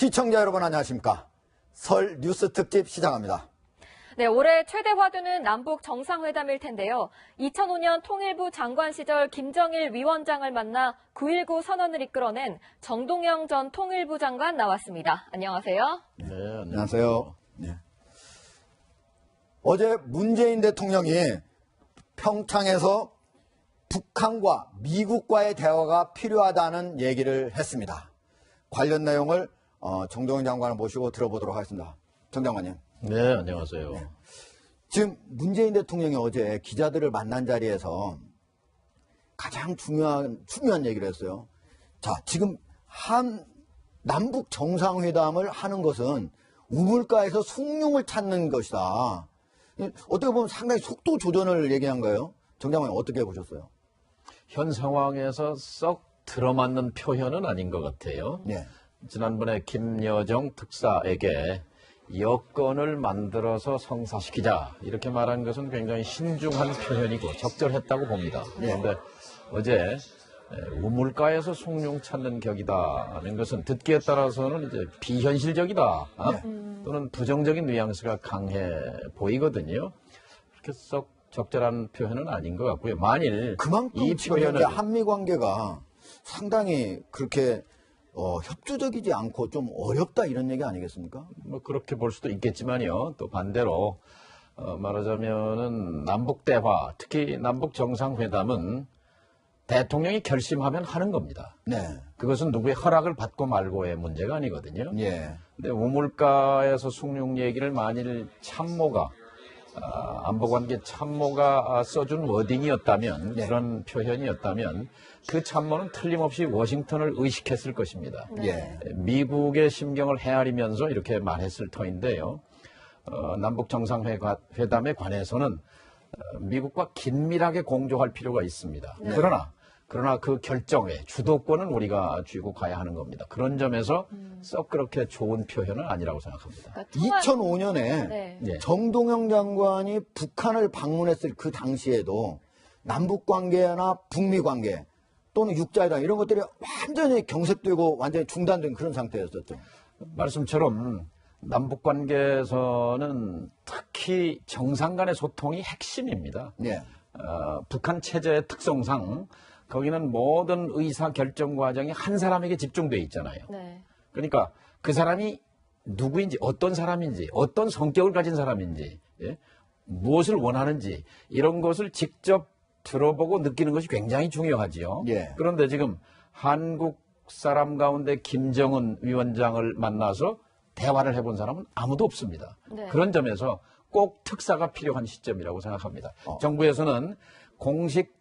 시청자 여러분 안녕하십니까. 설 뉴스 특집 시작합니다. 네, 올해 최대 화두는 남북 정상회담일 텐데요. 2005년 통일부 장관 시절 김정일 위원장을 만나 9.19 선언을 이끌어낸 정동영 전 통일부 장관 나왔습니다. 안녕하세요. 네, 안녕하세요. 네. 어제 문재인 대통령이 평창에서 북한과 미국과의 대화가 필요하다는 얘기를 했습니다. 관련 내용을 정동영 장관을 모시고 들어보도록 하겠습니다. 정 장관님. 네, 안녕하세요. 네. 지금 문재인 대통령이 어제 기자들을 만난 자리에서 가장 중요한 얘기를 했어요. 자, 지금 남북 정상회담을 하는 것은 우물가에서 숭늉을 찾는 것이다. 어떻게 보면 상당히 속도 조절을 얘기한 거예요. 정 장관님 어떻게 보셨어요? 현 상황에서 썩 들어맞는 표현은 아닌 것 같아요. 네. 지난번에 김여정 특사에게 여건을 만들어서 성사시키자 이렇게 말한 것은 굉장히 신중한 표현이고 적절했다고 봅니다. 그런데 어제 우물가에서 숭늉 찾는 격이다 하는 것은 듣기에 따라서는 이제 비현실적이다 또는 부정적인 뉘앙스가 강해 보이거든요. 그렇게 썩 적절한 표현은 아닌 것 같고요. 만일 그만큼 이 지금 표현을 현재 한미 관계가 상당히 그렇게 협조적이지 않고 좀 어렵다 이런 얘기 아니겠습니까? 뭐 그렇게 볼 수도 있겠지만요. 또 반대로 말하자면은 남북 대화, 특히 남북 정상회담은 대통령이 결심하면 하는 겁니다. 네. 그것은 누구의 허락을 받고 말고의 문제가 아니거든요. 예. 근데 우물가에서 숭늉 얘기를 만일 참모가 안보관계 참모가 써준 워딩이었다면 그런 표현이었다면 그 참모는 틀림없이 워싱턴을 의식했을 것입니다. 예. 미국의 심경을 헤아리면서 이렇게 말했을 터인데요. 남북 정상회담에 관해서는 미국과 긴밀하게 공조할 필요가 있습니다. 네. 그러나 그 결정에 주도권은 우리가 쥐고 가야 하는 겁니다. 그런 점에서 썩 그렇게 좋은 표현은 아니라고 생각합니다. 그러니까 2005년에 네. 정동영 장관이 북한을 방문했을 그 당시에도 남북관계나 북미관계 또는 육자회담 이런 것들이 완전히 경색되고 완전히 중단된 그런 상태였었죠. 말씀처럼 남북 관계에서는 특히 정상 간의 소통이 핵심입니다. 예. 북한 체제의 특성상 거기는 모든 의사 결정 과정이 한 사람에게 집중돼 있잖아요. 네. 그러니까 그 사람이 누구인지, 어떤 사람인지, 어떤 성격을 가진 사람인지, 무엇을 원하는지 이런 것을 직접 들어보고 느끼는 것이 굉장히 중요하지요. 예. 그런데 지금 한국 사람 가운데 김정은 위원장을 만나서 대화를 해본 사람은 아무도 없습니다. 네. 그런 점에서 꼭 특사가 필요한 시점이라고 생각합니다. 정부에서는 공식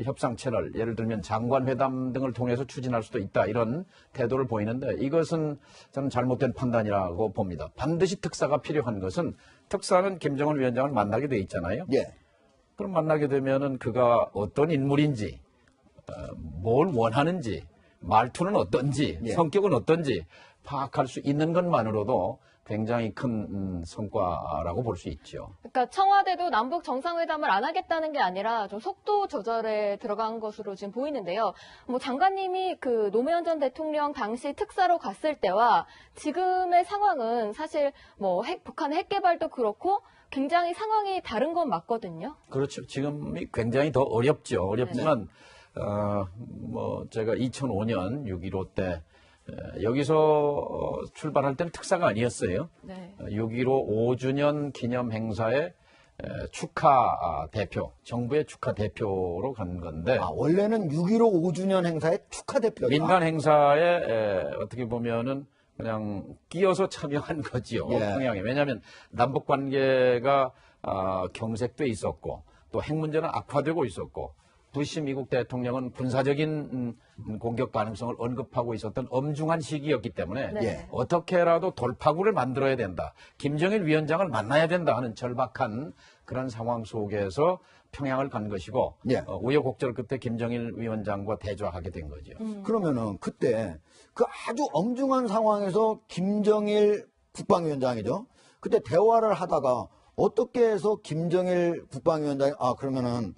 협상 채널, 예를 들면 장관회담 등을 통해서 추진할 수도 있다 이런 태도를 보이는데 이것은 저는 잘못된 판단이라고 봅니다. 반드시 특사가 필요한 것은 특사는 김정은 위원장을 만나게 돼 있잖아요. 예. 그럼 만나게 되면은 그가 어떤 인물인지, 뭘 원하는지, 말투는 어떤지, 성격은 어떤지 파악할 수 있는 것만으로도 굉장히 큰 성과라고 볼 수 있죠. 그러니까 청와대도 남북 정상회담을 안 하겠다는 게 아니라 좀 속도 조절에 들어간 것으로 지금 보이는데요. 뭐 장관님이 그 노무현 전 대통령 당시 특사로 갔을 때와 지금의 상황은 사실 뭐 북한의 핵 개발도 그렇고 굉장히 상황이 다른 건 맞거든요. 그렇죠. 지금이 굉장히 더 어렵죠. 어렵지만 제가 2005년 6.15 때 여기서 출발할 때는 특사가 아니었어요. 네. 6.15 5주년 기념 행사에 축하 대표, 정부의 축하 대표로 간 건데 원래는 6.15 5주년 행사의 축하 대표다. 민간 행사에 어떻게 보면은 그냥 끼어서 참여한 거지요. 평양에. 왜냐하면 남북 관계가 경색돼 있었고 또 핵 문제는 악화되고 있었고 부시 미국 대통령은 군사적인 공격 가능성을 언급하고 있었던 엄중한 시기였기 때문에 어떻게라도 돌파구를 만들어야 된다. 김정일 위원장을 만나야 된다 하는 절박한 그런 상황 속에서 평양을 간 것이고 우여곡절 끝에 김정일 위원장과 대조하게 된 거죠. 그러면은 그때 그 아주 엄중한 상황에서 김정일 국방위원장이죠. 그때 대화를 하다가 어떻게 해서 김정일 국방위원장이 그러면은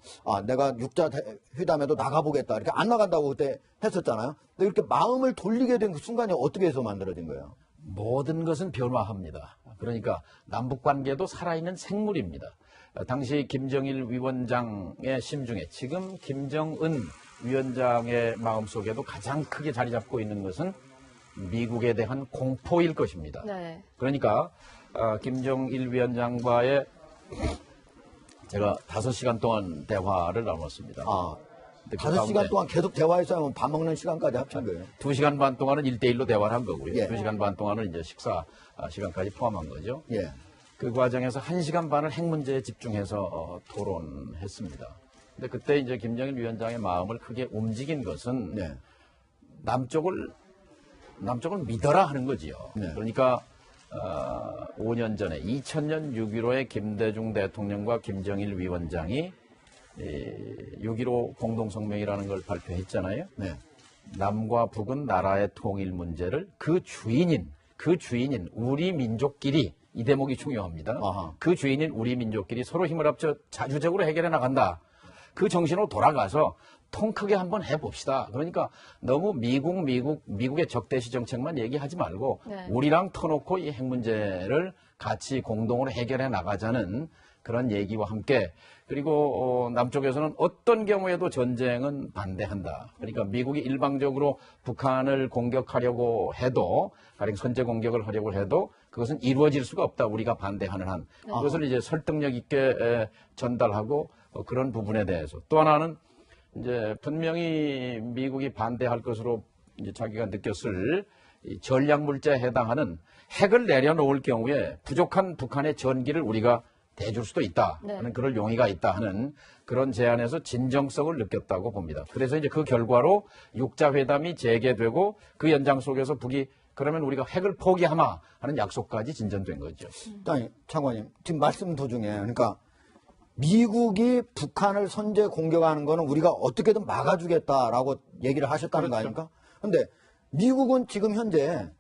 내가 육자 회담에도 나가보겠다 이렇게 안 나간다고 그때 했었잖아요. 근데 이렇게 마음을 돌리게 된 그 순간이 어떻게 해서 만들어진 거예요? 모든 것은 변화합니다. 그러니까 남북 관계도 살아있는 생물입니다. 당시 김정일 위원장의 심중에 지금 김정은 위원장의 마음속에도 가장 크게 자리 잡고 있는 것은 미국에 대한 공포일 것입니다. 네. 그러니까 김정일 위원장과의 제가 5시간 동안 대화를 나눴습니다. 근데 그 5시간 가운데 동안 계속 대화했어요? 밥 먹는 시간까지 합친 거예요? 2시간 반 동안은 1대1로 대화를 한 거고요. 예. 2시간 반 동안은 이제 식사 시간까지 포함한 거죠. 예. 그 과정에서 1시간 반을 핵 문제에 집중해서 토론했습니다. 근데 그때 이제 김정일 위원장의 마음을 크게 움직인 것은 네. 남쪽을 믿어라 하는 거지요. 네. 그러니까 5년 전에 2000년 6.15에 김대중 대통령과 김정일 위원장이 6.15 공동성명이라는 걸 발표했잖아요. 네. 남과 북은 나라의 통일 문제를 그 주인인 우리 민족끼리, 이 대목이 중요합니다. 아하. 그 주인인 우리 민족끼리 서로 힘을 합쳐 자주적으로 해결해 나간다. 그 정신으로 돌아가서 통 크게 한번 해봅시다. 그러니까 너무 미국의 적대시 정책만 얘기하지 말고 네. 우리랑 터놓고 이 핵 문제를 같이 공동으로 해결해 나가자는 그런 얘기와 함께, 그리고 남쪽에서는 어떤 경우에도 전쟁은 반대한다. 그러니까 미국이 일방적으로 북한을 공격하려고 해도, 가령 선제 공격을 하려고 해도 그것은 이루어질 수가 없다. 우리가 반대하는 한. 그것을 이제 설득력 있게 전달하고, 그런 부분에 대해서. 또 하나는 이제 분명히 미국이 반대할 것으로 이제 자기가 느꼈을 이 전략 물자에 해당하는 핵을 내려놓을 경우에 부족한 북한의 전기를 우리가 대줄 수도 있다 하는, 네. 그럴 용의가 있다 하는 그런 제안에서 진정성을 느꼈다고 봅니다. 그래서 이제 그 결과로 육자회담이 재개되고 그 연장 속에서 북이 그러면 우리가 핵을 포기하마 하는 약속까지 진전된 거죠. 아니, 장관님, 지금 말씀 도중에, 그러니까 미국이 북한을 선제 공격하는 거는 우리가 어떻게든 막아주겠다라고 얘기를 하셨다는 거 그렇죠. 아닙니까? 근데 미국은 지금 현재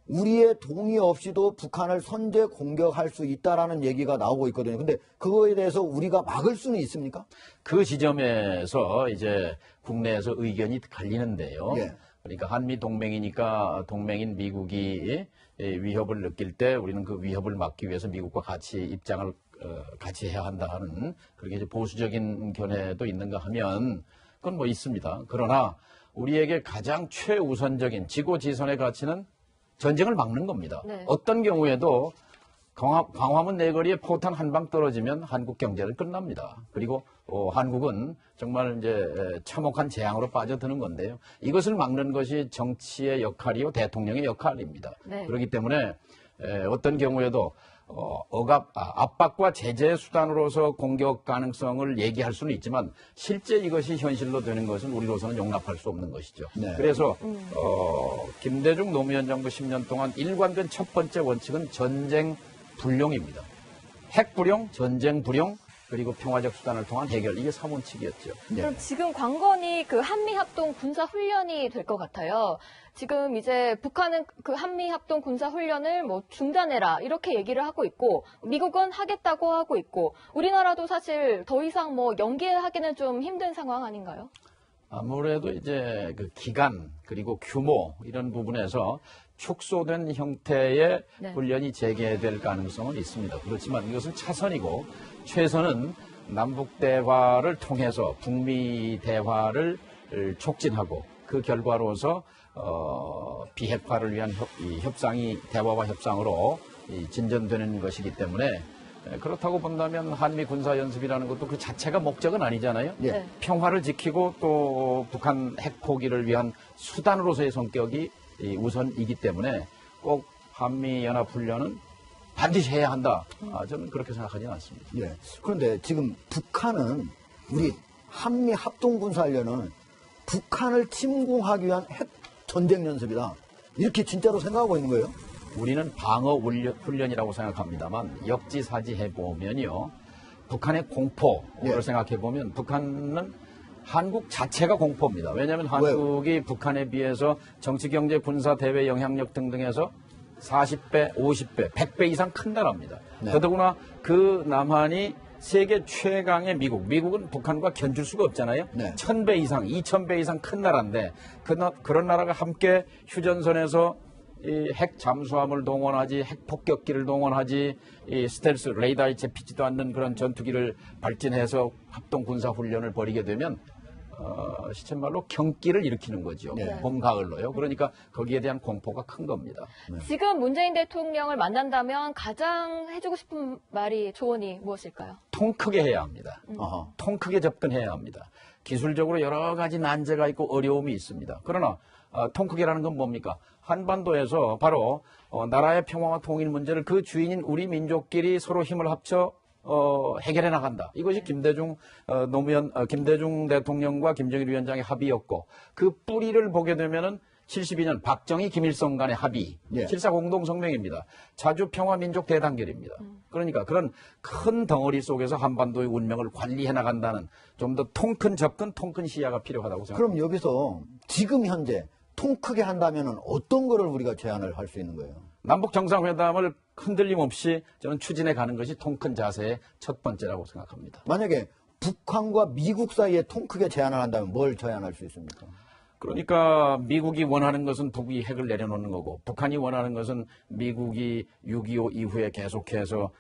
우리의 동의 없이도 북한을 선제 공격할 수 있다라는 얘기가 나오고 있거든요. 근데 그거에 대해서 우리가 막을 수는 있습니까? 그 지점에서 이제 국내에서 의견이 갈리는데요. 예. 그러니까 한미 동맹이니까 동맹인 미국이 위협을 느낄 때 우리는 그 위협을 막기 위해서 미국과 같이 입장을 같이 해야 한다 하는, 그렇게 이제 보수적인 견해도 있는가 하면 그건 뭐 있습니다. 그러나 우리에게 가장 최우선적인 지고지선의 가치는 전쟁을 막는 겁니다. 네. 어떤 경우에도 광화문 내거리에 포탄 한 방 떨어지면 한국 경제는 끝납니다. 그리고 한국은 정말 이제 참혹한 재앙으로 빠져드는 건데요. 이것을 막는 것이 정치의 역할이요, 대통령의 역할입니다. 네. 그렇기 때문에 어떤 경우에도 압박과 제재 수단으로서 공격 가능성을 얘기할 수는 있지만 실제 이것이 현실로 되는 것은 우리로서는 용납할 수 없는 것이죠. 네. 그래서 김대중 노무현 정부 10년 동안 일관된 첫 번째 원칙은 전쟁 불용입니다. 핵 불용, 전쟁 불용, 그리고 평화적 수단을 통한 해결, 이게 3원칙이었죠. 그럼 지금 관건이 그 한미합동 군사훈련이 될 것 같아요. 지금 이제 북한은 그 한미합동 군사훈련을 뭐 중단해라 이렇게 얘기를 하고 있고, 미국은 하겠다고 하고 있고, 우리나라도 사실 더 이상 뭐 연기하기는 좀 힘든 상황 아닌가요? 아무래도 이제 그 기간 그리고 규모 이런 부분에서 축소된 형태의 네. 훈련이 재개될 가능성은 있습니다. 그렇지만 이것은 차선이고, 최선은 남북 대화를 통해서 북미 대화를 촉진하고 그 결과로서 비핵화를 위한 협상이 대화와 협상으로 진전되는 것이기 때문에, 그렇다고 본다면 한미 군사 연습이라는 것도 그 자체가 목적은 아니잖아요. 예. 네. 평화를 지키고 또 북한 핵 포기를 위한 수단으로서의 성격이 우선이기 때문에 꼭 한미 연합 훈련은 반드시 해야 한다. 저는 그렇게 생각하지는 않습니다. 예. 그런데 지금 북한은 우리 한미 합동군사훈련은 북한을 침공하기 위한 핵 전쟁 연습이다. 이렇게 진짜로 생각하고 있는 거예요? 우리는 방어 훈련이라고 생각합니다만 역지사지 해보면요, 북한의 공포를 예. 생각해보면 북한은 한국 자체가 공포입니다. 왜냐하면 한국이 북한에 비해서 정치, 경제, 군사, 대외 영향력 등등에서 40배, 50배, 100배 이상 큰 나라입니다. 네. 더더구나 그 남한이 세계 최강의 미국은 북한과 견줄 수가 없잖아요. 네. 1000배 이상, 2000배 이상 큰 나라인데 그런 나라가 함께 휴전선에서 이 핵 잠수함을 동원하지, 핵 폭격기를 동원하지, 이 스텔스 레이더에 잡히지도 않는 그런 전투기를 발진해서 합동 군사 훈련을 벌이게 되면 시쳇말로 경기를 일으키는 거죠. 네. 봄, 가을로요. 그러니까 거기에 대한 공포가 큰 겁니다. 지금 문재인 대통령을 만난다면 가장 해주고 싶은 말이 조언이 무엇일까요? 통 크게 해야 합니다. 어허. 통 크게 접근해야 합니다. 기술적으로 여러 가지 난제가 있고 어려움이 있습니다. 그러나 통 크게라는 건 뭡니까? 한반도에서 바로 나라의 평화와 통일 문제를 그 주인인 우리 민족끼리 서로 힘을 합쳐 해결해 나간다. 이것이 김대중 김대중 대통령과 김정일 위원장의 합의였고 그 뿌리를 보게 되면은 72년 박정희 김일성 간의 합의, 예. 7.4 공동성명입니다. 자주 평화민족 대단결입니다. 그러니까 그런 큰 덩어리 속에서 한반도의 운명을 관리해 나간다는 좀 더 통 큰 접근, 통 큰 시야가 필요하다고 생각합니다. 그럼 여기서 지금 현재 통 크게 한다면 어떤 거를 우리가 제안을 할 수 있는 거예요? 남북 정상회담을 흔들림 없이 저는 추진해 가는 것이 통 큰 자세의 첫 번째라고 생각합니다. 만약에 북한과 미국 사이에 통 크게 제안을 한다면 뭘 제안할 수 있습니까? 그러니까 미국이 원하는 것은 북이 핵을 내려놓는 거고 북한이 원하는 것은 미국이 6.25 이후에 계속해서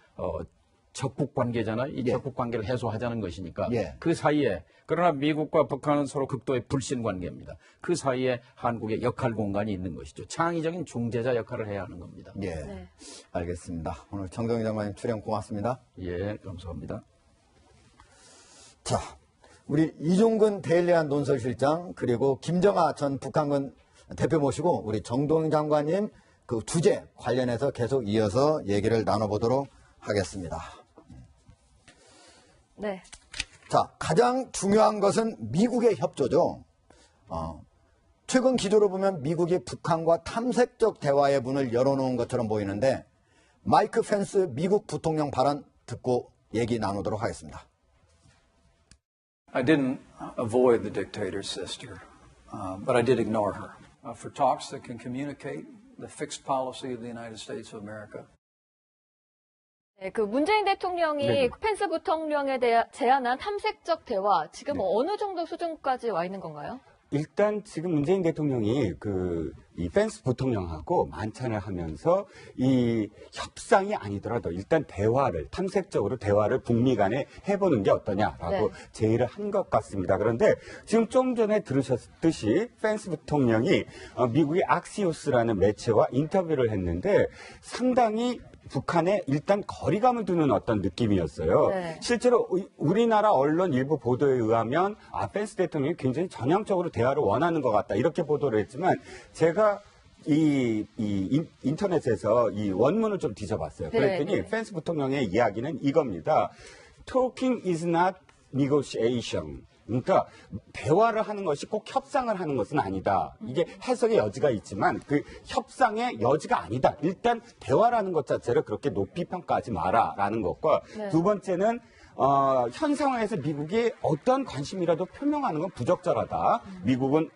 적국 관계잖아요. 이 예. 적국 관계를 해소하자는 것이니까 예. 그 사이에 그러나 미국과 북한은 서로 극도의 불신 관계입니다. 그 사이에 한국의 역할 공간이 있는 것이죠. 창의적인 중재자 역할을 해야 하는 겁니다. 예, 네. 알겠습니다. 오늘 정경희 장관님 출연 고맙습니다. 예, 감사합니다. 자, 우리 이종근 대일리안 논설실장 그리고 김정아 전 북한군 대표 모시고 우리 정동영 장관님 그 주제 관련해서 계속 이어서 얘기를 나눠보도록 하겠습니다. 네. 자, 가장 중요한 것은 미국의 협조죠. 최근 기조로 보면 미국이 북한과 탐색적 대화의 문을 열어놓은 것처럼 보이는데 마이크 펜스 미국 부통령 발언 듣고 얘기 나누도록 하겠습니다. I didn't avoid the dictator's sister, but I did ignore her. For talks that can communicate the fixed policy of the United States of America. 네, 그 문재인 대통령이 네. 펜스 부통령에 대해 제안한 탐색적 대화 지금 어느 정도 수준까지 와 있는 건가요? 일단 지금 문재인 대통령이 이 펜스 부통령하고 만찬을 하면서 이 협상이 아니더라도 일단 탐색적으로 대화를 북미 간에 해보는 게 어떠냐라고 네. 제의를 한 것 같습니다. 그런데 지금 좀 전에 들으셨듯이 펜스 부통령이 미국의 악시오스라는 매체와 인터뷰를 했는데 상당히 북한에 일단 거리감을 두는 어떤 느낌이었어요. 네. 실제로 우리나라 언론 일부 보도에 의하면 펜스 대통령이 굉장히 전향적으로 대화를 원하는 것 같다 이렇게 보도를 했지만 제가 이 인터넷에서 이 원문을 좀 뒤져봤어요. 네, 그랬더니 네. 펜스 부통령의 이야기는 이겁니다. Talking is not negotiation. 그러니까 대화를 하는 것이 꼭 협상을 하는 것은 아니다. 이게 해석의 여지가 있지만 그 협상의 여지가 아니다. 일단 대화라는 것 자체를 그렇게 높이 평가하지 마라라는 것과 네. 두 번째는 현 상황에서 미국이 어떤 관심이라도 표명하는 건 부적절하다. 미국은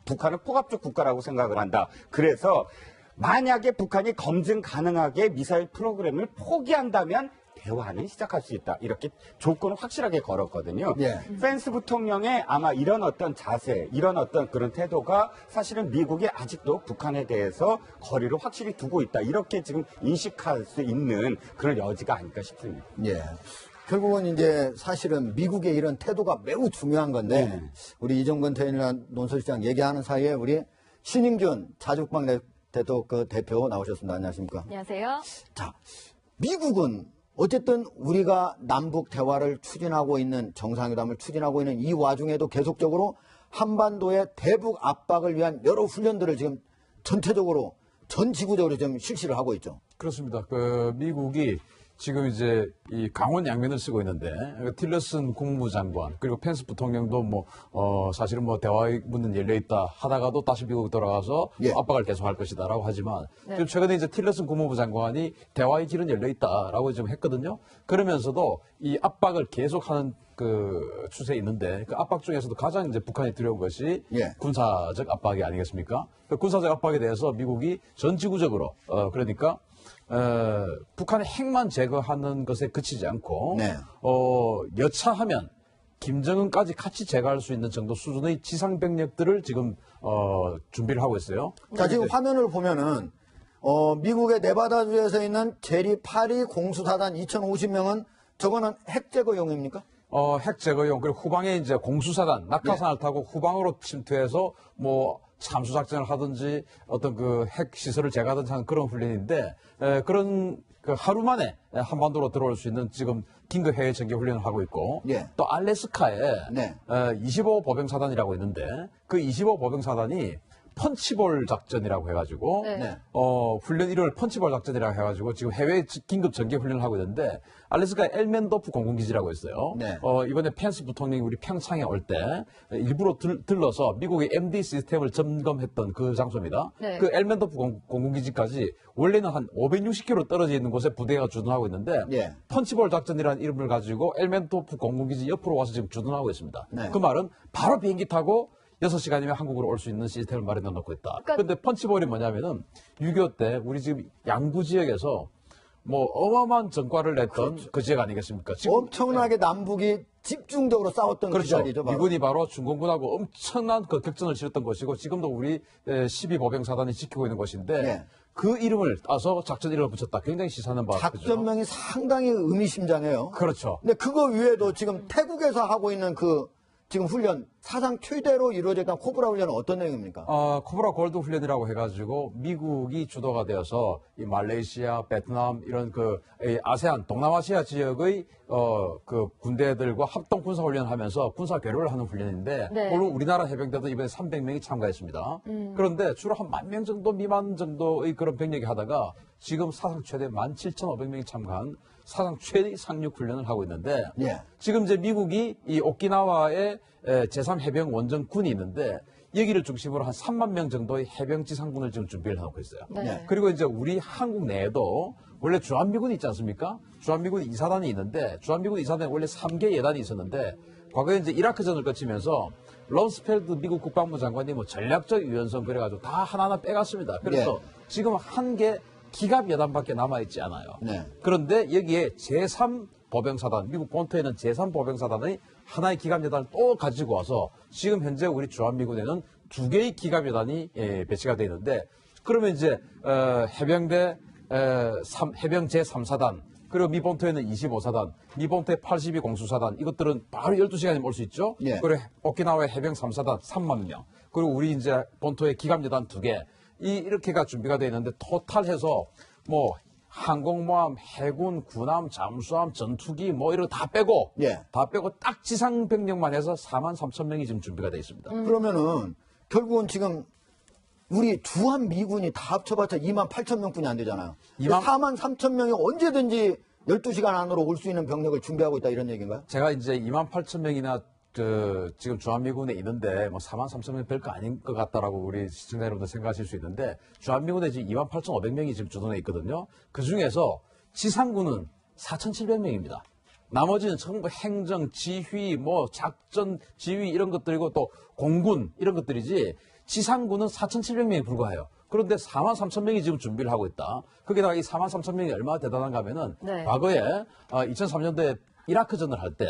북한을 포갑적 국가라고 생각을 한다. 그래서 만약에 북한이 검증 가능하게 미사일 프로그램을 포기한다면 대화는 시작할 수 있다. 이렇게 조건을 확실하게 걸었거든요. 예. 펜스 부통령의 아마 이런 어떤 자세, 이런 어떤 그런 태도가 사실은 미국이 아직도 북한에 대해서 거리를 확실히 두고 있다. 이렇게 지금 인식할 수 있는 그런 여지가 아닐까 싶습니다. 예. 결국은 이제 사실은 미국의 이런 태도가 매우 중요한 건데 네. 우리 이종근 대일리안 논설실장 얘기하는 사이에 우리 신인균 자주국방 대표 나오셨습니다. 안녕하십니까? 안녕하세요. 자, 미국은 어쨌든 우리가 남북 대화를 추진하고 있는 정상회담을 추진하고 있는 이 와중에도 계속적으로 한반도의 대북 압박을 위한 여러 훈련들을 지금 전체적으로 전 지구적으로 지금 실시를 하고 있죠. 그렇습니다. 미국이 지금 이제 이 강원 양면을 쓰고 있는데 틸러슨 국무장관 그리고 펜스 부통령도 사실은 대화의 문은 열려 있다 하다가도 다시 미국 돌아가서 예. 압박을 계속할 것이다라고 하지만 네. 지금 최근에 이제 틸러슨 국무부 장관이 대화의 길은 열려 있다라고 지금 했거든요. 그러면서도 이 압박을 계속하는 그 추세에 있는데 그 압박 중에서도 가장 이제 북한이 두려운 것이 예. 군사적 압박이 아니겠습니까? 그 군사적 압박에 대해서 미국이 전 지구적으로 그러니까 북한의 핵만 제거하는 것에 그치지 않고 네. 여차하면 김정은까지 같이 제거할 수 있는 정도 수준의 지상 병력들을 지금 준비를 하고 있어요. 자, 지금 화면을 보면은, 미국의 네바다주에서 있는 제리 파리 공수사단 2,050명은 저거는 핵 제거용입니까? 핵 제거용 그리고 후방에 이제 공수사단 낙하산을 타고 후방으로 침투해서 참수 작전을 하든지 어떤 그 핵 시설을 제거하든지 하는 그런 훈련인데 그런 그 하루 만에 한반도로 들어올 수 있는 지금 긴급 해외 전개 훈련을 하고 있고 예. 또 알래스카에 네. 25 보병사단이라고 있는데 그 25 보병사단이 펀치볼 작전이라고 해가지고 네. 훈련 이름을 펀치볼 작전이라고 해가지고 지금 해외 긴급 전개 훈련을 하고 있는데 알래스카 엘멘도프 공군기지라고 있어요. 네. 이번에 펜스 부통령이 우리 평창에 올 때 일부러 들러서 미국의 MD 시스템을 점검했던 그 장소입니다. 네. 그 엘멘도프 공군기지까지 원래는 한 560km 떨어져 있는 곳에 부대가 주둔하고 있는데 예. 펀치볼 작전이라는 이름을 가지고 엘멘도프 공군기지 옆으로 와서 지금 주둔하고 있습니다. 네. 그 말은 바로 비행기 타고 6시간이면 한국으로 올 수 있는 시스템을 마련해 놓고 있다. 그런데 펀치볼이 뭐냐면은 6.25 때 우리 지금 양구 지역에서 어마어마한 전과를 냈던 그 지역 아니겠습니까? 지금 엄청나게 남북이 집중적으로 싸웠던 그 그렇죠. 자리죠. 바로. 미군이 바로 중공군하고 엄청난 그 격전을 치렀던 곳이고 지금도 우리 12보병사단이 지키고 있는 곳인데 네. 그 이름을 따서 작전 이름을 붙였다. 굉장히 시사하는 바죠. 작전명이 상당히 의미심장해요. 그렇죠. 근데 그거 위에도 지금 태국에서 하고 있는 그 지금 훈련 사상 최대로 이루어졌던 코브라 훈련은 어떤 내용입니까? 코브라 골드 훈련이라고 해가지고 미국이 주도가 되어서 이 말레이시아, 베트남 이런 이 아세안 동남아시아 지역의 그 군대들과 합동 군사 훈련을 하면서 군사 교류를 하는 훈련인데 네. 물론 우리나라 해병대도 이번에 300명이 참가했습니다. 그런데 주로 한 10,000명 정도 미만 정도의 그런 병력이 하다가 지금 사상 최대 17,500명이 참가한 사상 최대 상륙 훈련을 하고 있는데 예. 지금 이제 미국이 이 오키나와에 제3해병 원정군이 있는데 여기를 중심으로 한 3만 명 정도의 해병 지상군을 지금 준비를 하고 있어요. 네. 그리고 이제 우리 한국 내에도 원래 주한미군이 있지 않습니까? 주한미군 이사단이 있는데 주한미군 이사단에 원래 3개 예단이 있었는데 과거에 이제 이라크전을 거치면서 럼스펠드 미국 국방부 장관이 전략적 유연성 그래가지고 다 하나하나 빼갔습니다. 그래서 지금 한 개 기갑 여단밖에 남아있지 않아요. 네. 그런데 여기에 제3보병사단, 미국 본토에는 제3보병사단의 하나의 기갑 여단을 또 가지고 와서 지금 현재 우리 주한미군에는 2개의 기갑 여단이 배치가 되어 있는데 그러면 이제 해병대 해병 제3사단 그리고 미 본토에는 25사단, 미 본토의 82 공수사단 이것들은 바로 12시간이면 올 수 있죠. 예. 그리고 오키나와의 해병 3사단 3만 명. 그리고 우리 이제 본토의 기갑 여단 2개. 이렇게가 준비가 되어 있는데 토탈해서 항공모함, 해군, 군함, 잠수함, 전투기 이런 거 다 빼고 다 빼고 딱 지상 병력만 해서 43,000명이 지금 준비가 되어 있습니다. 그러면은 결국은 지금 우리 주한 미군이 다 합쳐봤자 28,000명뿐이 안 되잖아요. 43,000명이 언제든지 12시간 안으로 올 수 있는 병력을 준비하고 있다 이런 얘기인가요? 제가 이제 28,000명이나 지금 주한미군에 있는데 43,000명 별거 아닌 것 같다라고 우리 시청자 여러분들 생각하실 수 있는데 주한미군에 지금 28,500명이 지금 주둔해 있거든요. 그 중에서 지상군은 4,700명입니다. 나머지는 전부 행정, 지휘, 작전, 지휘 이런 것들이고 또 공군 이런 것들이지 지상군은 4,700명이 불과해요. 그런데 43,000명이 지금 준비를 하고 있다. 거기다가 이 43,000명이 얼마나 대단한가 하면은 과거에 2003년도에 이라크전을 할 때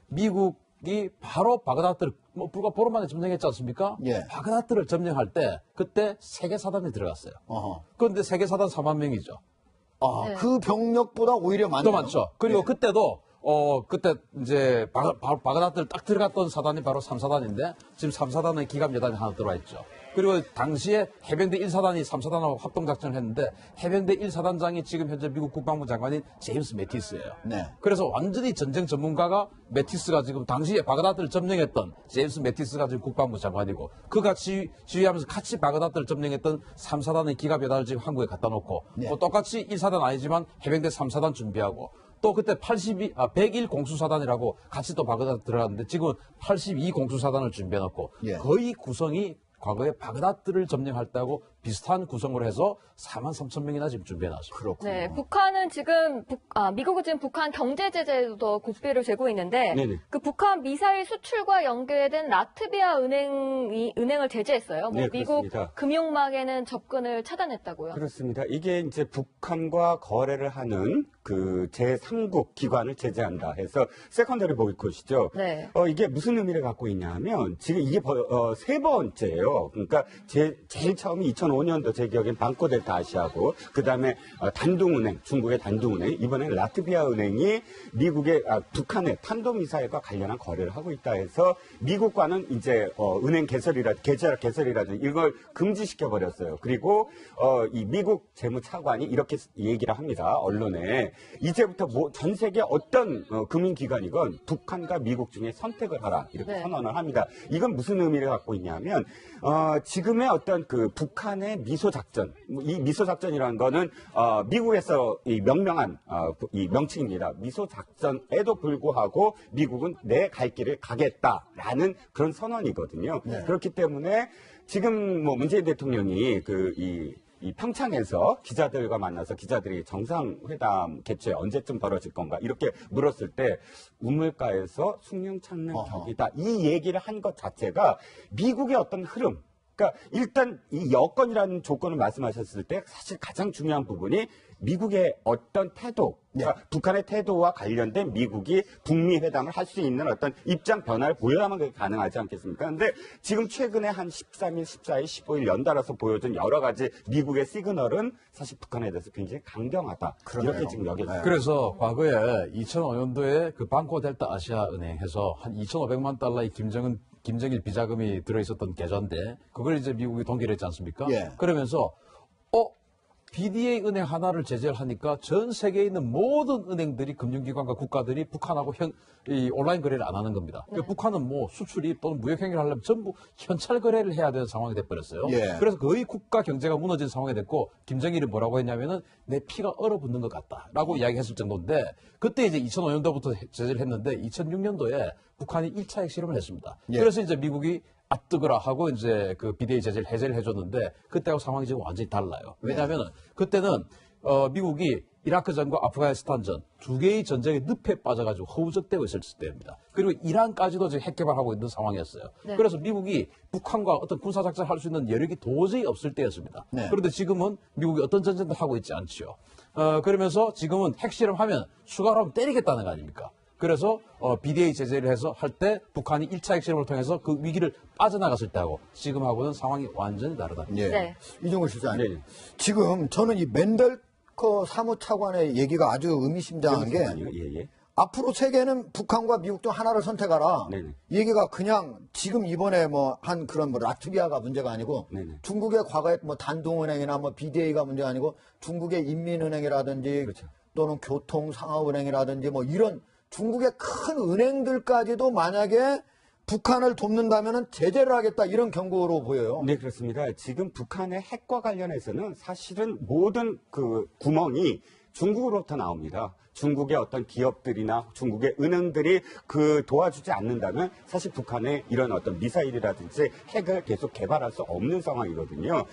미국이 바로 바그다드를 불과 보름 만에 점령했지 않습니까? 바그다드를 점령할 때 그때 세계 사단이 들어갔어요. 그런데 세계 사단 4만 명이죠. 그 병력보다 오히려 많아요. 더 많죠. 그리고 그때도 그때 이제 바그다드를 딱 들어갔던 사단이 바로 3사단인데 지금 3사단의 기갑 여단이 하나 들어와 있죠. 그리고 당시에 해병대 1사단이 3사단하고 합동작전을 했는데 해병대 1사단장이 지금 현재 미국 국방부 장관인 제임스 매티스예요. 네. 그래서 완전히 전쟁 전문가가 매티스가 지금 당시에 바그다드를 점령했던 제임스 매티스가 지금 국방부 장관이고 그가 지휘하면서 같이 바그다드를 점령했던 3사단의 기갑여단을 지금 한국에 갖다 놓고 네. 또 똑같이 1사단 아니지만 해병대 3사단 준비하고 또 그때 101 공수사단이라고 같이 또 바그다드 들어갔는데 지금은 82 공수사단을 준비해놓고 예. 거의 구성이 과거에 바그다드를 점령할 때하고 비슷한 구성으로 해서 43,000명이나 지금 준비해놨습니다. 그렇군요. 네, 북한은 지금 미국은 지금 북한 경제 제재도 고삐를 죄고 있는데 네네. 그 북한 미사일 수출과 연계된 라트비아 은행을 제재했어요. 뭐 네, 미국 그렇습니다. 금융망에는 접근을 차단했다고요. 그렇습니다. 이게 이제 북한과 거래를 하는 그 제3국 기관을 제재한다 해서 세컨더리 보이콧이죠. 네. 이게 무슨 의미를 갖고 있냐 하면 지금 이게 세 번째예요. 그러니까 제일 처음이 2005년도 제 기억엔 방코델타 아시아고 그다음에 단둥은행, 중국의 단둥은행, 이번엔 라트비아 은행이 미국의 북한의 탄도미사일과 관련한 거래를 하고 있다 해서 미국과는 이제 은행 개설이라든지 이걸 금지시켜 버렸어요. 그리고 이 미국 재무차관이 이렇게 얘기를 합니다. 언론에 이제부터 전 세계 어떤 금융기관이건 북한과 미국 중에 선택을 하라 이렇게 네. 선언을 합니다. 이건 무슨 의미를 갖고 있냐면 지금의 어떤 그 북한의 미소 작전, 이 미소 작전이라는 거는 미국에서 이 명명한 이 명칭입니다. 미소 작전에도 불구하고 미국은 내 갈 길을 가겠다라는 그런 선언이거든요. 그렇기 때문에 지금 뭐 문재인 대통령이 이 평창에서 기자들과 만나서 기자들이 정상회담 개최 언제쯤 벌어질 건가 이렇게 물었을 때 우물가에서 숭늉창릉 격이다 이 얘기를 한 것 자체가 미국의 어떤 흐름 그러니까 일단 이 여건이라는 조건을 말씀하셨을 때 사실 가장 중요한 부분이 미국의 어떤 태도, 그러니까 북한의 태도와 관련된 미국이 북미 회담을 할 수 있는 어떤 입장 변화를 보여야만 그게 가능하지 않겠습니까? 근데 지금 최근에 한 13일, 14일, 15일 연달아서 보여준 여러 가지 미국의 시그널은 사실 북한에 대해서 굉장히 강경하다. 그러네요. 이렇게 지금 여겨져요. 그래서 과거에 2005년도에 그 방코델타 아시아은행에서 한 2,500만 달러의 김정일 비자금이 들어있었던 계좌인데 그걸 이제 미국이 동결 했지 않습니까? 예. 그러면서 BDA 은행 하나를 제재를 하니까 전 세계에 있는 모든 은행들이 금융기관과 국가들이 북한하고 이 온라인 거래를 안 하는 겁니다. 그러니까 북한은 뭐 수출입 또는 무역 행위를 하려면 전부 현찰 거래를 해야 되는 상황이 돼버렸어요. 예. 그래서 거의 국가 경제가 무너진 상황이 됐고 김정일이 뭐라고 했냐면은 내 피가 얼어붙는 것 같다라고 이야기했을 정도인데 그때 이제 2005년도부터 제재를 했는데 2006년도에 북한이 1차 핵실험을 했습니다. 예. 그래서 이제 미국이 뜨거라 하고 이제 그 비대위 제재를 해제를 해줬는데 그때하고 상황이 지금 완전히 달라요. 왜냐하면은 그때는 미국이 이라크전과 아프가니스탄전 두 개의 전쟁에 늪에 빠져가지고 허우적대고 있을 때입니다. 그리고 이란까지도 지금 핵 개발하고 있는 상황이었어요. 네. 그래서 미국이 북한과 어떤 군사작전을 할 수 있는 여력이 도저히 없을 때였습니다. 네. 그런데 지금은 미국이 어떤 전쟁도 하고 있지 않죠. 그러면서 지금은 핵실험하면 추가로 하면 때리겠다는 거 아닙니까? 그래서 BDA 제재를 해서 할 때 북한이 1차 핵실험을 통해서 그 위기를 빠져나갔을 때하고 지금하고는 상황이 완전히 다르다. 예. 네. 이종호 실장님. 네. 지금 저는 이 맨델커 사무차관의 얘기가 아주 의미심장한 게 예. 앞으로 세계는 북한과 미국 중 하나를 선택하라. 네네. 이 얘기가 그냥 지금 이번에 뭐 한 그런 뭐 라트비아가 문제가 아니고 네네. 중국의 과거에 뭐 단둥은행이나 뭐 BDA가 문제가 아니고 중국의 인민은행이라든지 그렇죠. 또는 교통상하은행이라든지 뭐 이런 중국의 큰 은행들까지도 만약에 북한을 돕는다면 제재를 하겠다 이런 경고로 보여요. 네, 그렇습니다. 지금 북한의 핵과 관련해서는 사실은 모든 그 구멍이 중국으로부터 나옵니다. 중국의 어떤 기업들이나 중국의 은행들이 도와주지 않는다면 사실 북한의 이런 어떤 미사일이라든지 핵을 계속 개발할 수 없는 상황이거든요.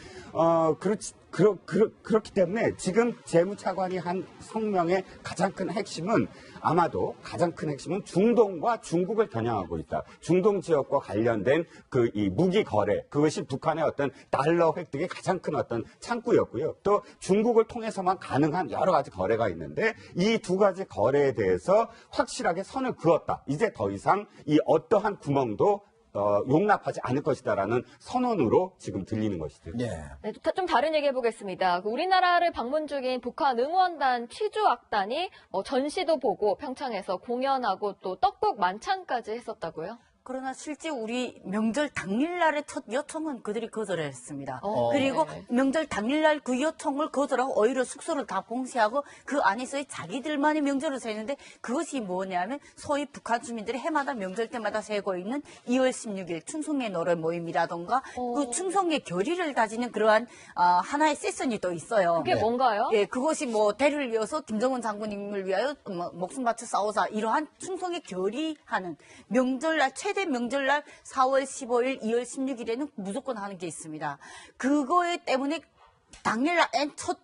그렇기 때문에 지금 재무차관이 한 성명의 가장 큰 핵심은 중동과 중국을 겨냥하고 있다. 중동 지역과 관련된 이 무기 거래, 그것이 북한의 어떤 달러 획득의 가장 큰 어떤 창구였고요. 또 중국을 통해서만 가능한 여러 가지 거래가 있는데 이 두 가지 거래에 대해서 확실하게 선을 그었다. 이제 더 이상 이 어떠한 구멍도 용납하지 않을 것이다라는 선언으로 지금 들리는 것이죠. 예. 네, 좀 다른 얘기 해보겠습니다. 우리나라를 방문 중인 북한 응원단 취주악단이 전시도 보고 평창에서 공연하고 또 떡국 만찬까지 했었다고요? 그러나 실제 우리 명절 당일날의 첫 요청은 그들이 거절을 했습니다. 어, 그리고 네. 명절 당일날 그 요청을 거절하고 오히려 숙소를 다 봉쇄하고 그 안에서의 자기들만의 명절을 세는데 그것이 뭐냐면 소위 북한 주민들이 해마다 명절 때마다 세고 있는 2월 16일 충성의 노래 모임이라던가 그 충성의 결의를 다지는 그러한 하나의 세션이 또 있어요. 그게 뭔가요? 예, 그것이 뭐 대를 이어서 김정은 장군님을 위하여 목숨 바쳐 싸우자 이러한 충성의 결의하는 명절날 최대 명절날 4월 15일, 2월 16일에는 무조건 하는 게 있습니다. 그거에 때문에 당일날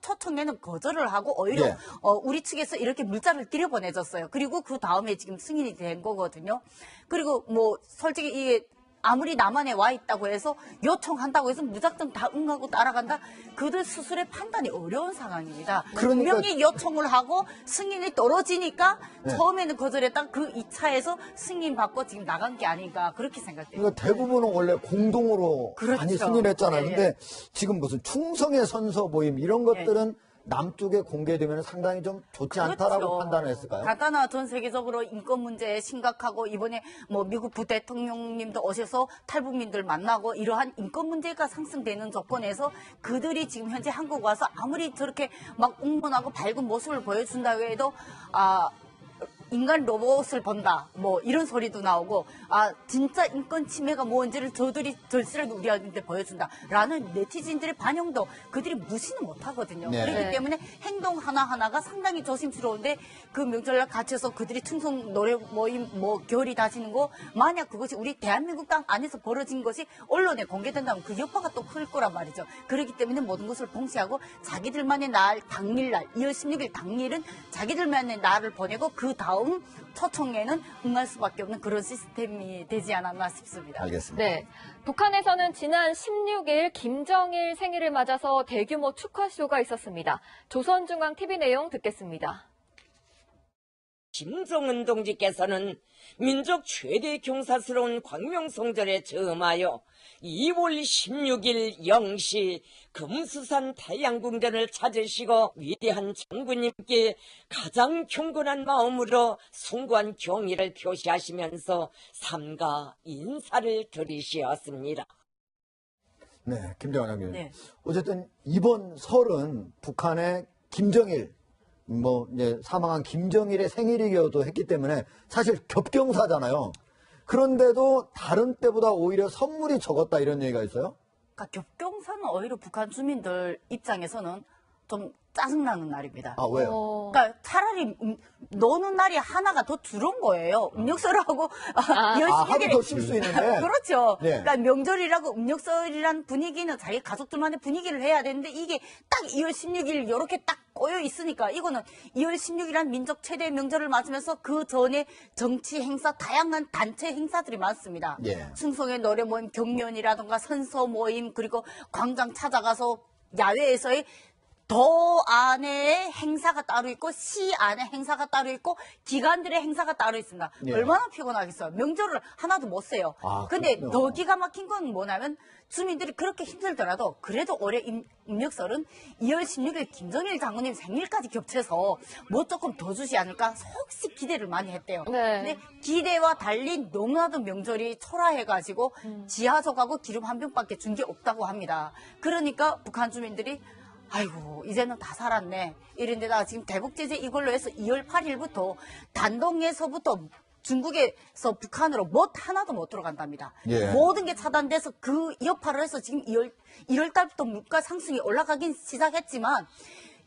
초청에는 거절을 하고 오히려 예. 우리 측에서 이렇게 물자를 들여보내줬어요. 그리고 그 다음에 지금 승인이 된 거거든요. 그리고 뭐 솔직히 이게 아무리 남한에 와 있다고 해서 요청한다고 해서 무작정 다 응하고 따라간다. 그들 스스로의 판단이 어려운 상황입니다. 그러니까- 분명히 요청을 하고 승인이 떨어지니까 네. 처음에는 거절했다가 그 2차에서 승인 받고 지금 나간 게 아닌가 그렇게 생각돼요. 그러니까 대부분은 원래 공동으로 그렇죠. 많이 승인했잖아요. 예, 예. 근데 지금 무슨 충성의 선서 모임 이런 것들은 남쪽에 공개되면 상당히 좀 좋지 않다라고 그렇죠. 판단을 했을까요? 가다나 전 세계적으로 인권 문제 심각하고 이번에 뭐 미국 부대통령님도 오셔서 탈북민들 만나고 이러한 인권 문제가 상승되는 조건에서 그들이 지금 현재 한국 와서 아무리 저렇게 막 웅문하고 밝은 모습을 보여준다고 해도 인간 로봇을 본다 뭐 이런 소리도 나오고 진짜 인권 침해가 뭔지를 저들이 절실하게 우리한테 보여준다라는 네티즌들의 반영도 그들이 무시는 못하거든요. 네. 그렇기 네. 때문에 행동 하나하나가 상당히 조심스러운데 그 명절날 갇혀서 그들이 충성 노래 모임 뭐 결의 다지는 거 만약 그것이 우리 대한민국 땅 안에서 벌어진 것이 언론에 공개된다면 그 여파가 또 클 거란 말이죠. 그렇기 때문에 모든 것을 봉쇄하고 자기들만의 날 당일날 2월 16일 당일은 자기들만의 날을 보내고 그 다음 초청에는 응할 수밖에 없는 그런 시스템이 되지 않았나 싶습니다. 알겠습니다. 네. 북한에서는 지난 16일 김정일 생일을 맞아서 대규모 축하쇼가 있었습니다. 조선중앙TV 내용 듣겠습니다. 김정은 동지께서는 민족 최대 경사스러운 광명성절에 즈음하여 2월 16일 0시 금수산 태양궁전을 찾으시고 위대한 장군님께 가장 경건한 마음으로 숭고한 경의를 표시하시면서 삼가 인사를 드리시었습니다. 네, 김정은 장님. 네. 어쨌든 이번 설은 북한의 김정일, 이제 사망한 김정일의 생일이기도 했기 때문에 사실 겹경사잖아요. 그런데도 다른 때보다 오히려 선물이 적었다 이런 얘기가 있어요? 그러니까 겹경사는 오히려 북한 주민들 입장에서는 좀 짜증나는 날입니다. 아, 왜요? 그러니까 차라리 노는 날이 하나가 더 줄은 거예요. 음력설하고 하루 더 쉴 수 있는데. 그렇죠. 네. 그러니까 명절이라고 음력설이란 분위기는 자기 가족들만의 분위기를 해야 되는데 이게 딱 2월 16일 이렇게 딱 꼬여 있으니까 이거는 2월 16일이란 민족 최대 명절을 맞으면서 그 전에 정치 행사 다양한 단체 행사들이 많습니다. 예. 충성의 노래 모임 경연이라든가 선서 모임 그리고 광장 찾아가서 야외에서의 도 안에 행사가 따로 있고 시 안에 행사가 따로 있고 기관들의 행사가 따로 있습니다. 예. 얼마나 피곤하겠어요. 명절을 하나도 못 세요. 근데 그렇군요. 더 기가 막힌 건 뭐냐면 주민들이 그렇게 힘들더라도 그래도 올해 음력설은 2월 16일 김정일 장군님 생일까지 겹쳐서 뭐 조금 더 주지 않을까 혹시 기대를 많이 했대요. 네. 근데 기대와 달리 너무나도 명절이 초라해가지고 지하석하고 기름 한 병밖에 준 게 없다고 합니다. 그러니까 북한 주민들이 아이고 이제는 다 살았네 이런데다가 지금 대북제재 이걸로 해서 2월 8일부터 단동에서부터 중국에서 북한으로 못 하나도 못 들어간답니다. 예. 모든 게 차단돼서 그 여파를 해서 지금 1월 달부터 물가 상승이 올라가긴 시작했지만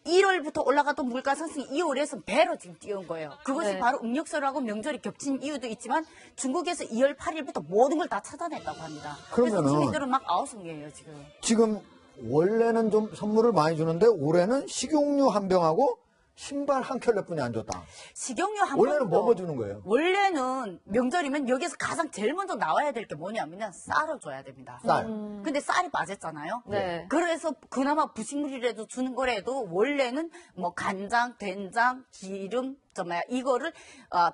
1월부터 올라갔던 물가 상승이 2월에서 배로 지금 뛰어온 거예요. 그것이 네. 바로 음력설하고 명절이 겹친 이유도 있지만 중국에서 2월 8일부터 모든 걸 다 차단했다고 합니다. 그래서 그러면은 주민들은 막 아우성이에요 지금. 지금 원래는 좀 선물을 많이 주는데 올해는 식용유 한 병하고 신발 한 켤레뿐이 안 줬다. 식용유 한 원래는 번도 뭐 주는 거예요? 원래는 명절이면 여기서 가장 제일 먼저 나와야 될 게 뭐냐면 쌀을 줘야 됩니다. 쌀. 근데 쌀이 빠졌잖아요. 네. 그래서 그나마 부식물이라도 주는 거라도 원래는 뭐 간장, 된장, 기름, 이거를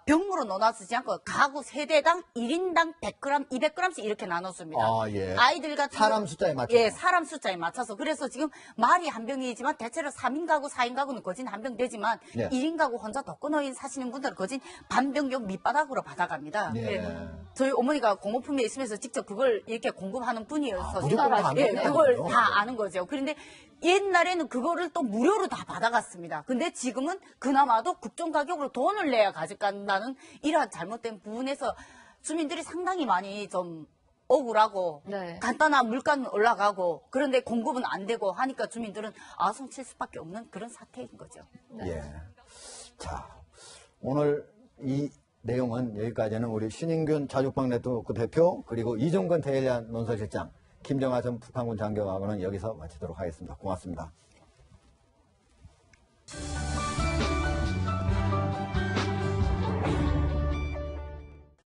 병으로 나눠주지 않고 가구 세대당 1인당 100g, 200g씩 이렇게 나눴습니다. 예. 아이들 같은 사람 경우- 숫자에 맞춰서. 예, 사람 숫자에 맞춰서. 그래서 지금 말이 한 병이지만 대체로 3인 가구, 4인 가구는 거진 한 병 되지만 예. 1인 가구 혼자 독거노인 사시는 분들은 거진 반병용 밑바닥으로 받아갑니다. 예. 예. 저희 어머니가 공호품에 있으면서 직접 그걸 이렇게 공급하는 분이어서 무조건 다 예, 아는 그걸 거군요. 다 아는 거죠. 그런데 옛날에는 그거를 또 무료로 다 받아갔습니다. 근데 지금은 그나마도 국정 가격으로 돈을 내야 가져간다는 이러한 잘못된 부분에서 주민들이 상당히 많이 좀 억울하고 네. 간단한 물가는 올라가고 그런데 공급은 안 되고 하니까 주민들은 아성칠 수밖에 없는 그런 사태인 거죠. 예. 자, 오늘 이 내용은 여기까지는 우리 신인균 자주방 네트워크 대표 그리고 이종건 대일리안 논설실장 김정하 전 북한군 장교하고는 여기서 마치도록 하겠습니다. 고맙습니다.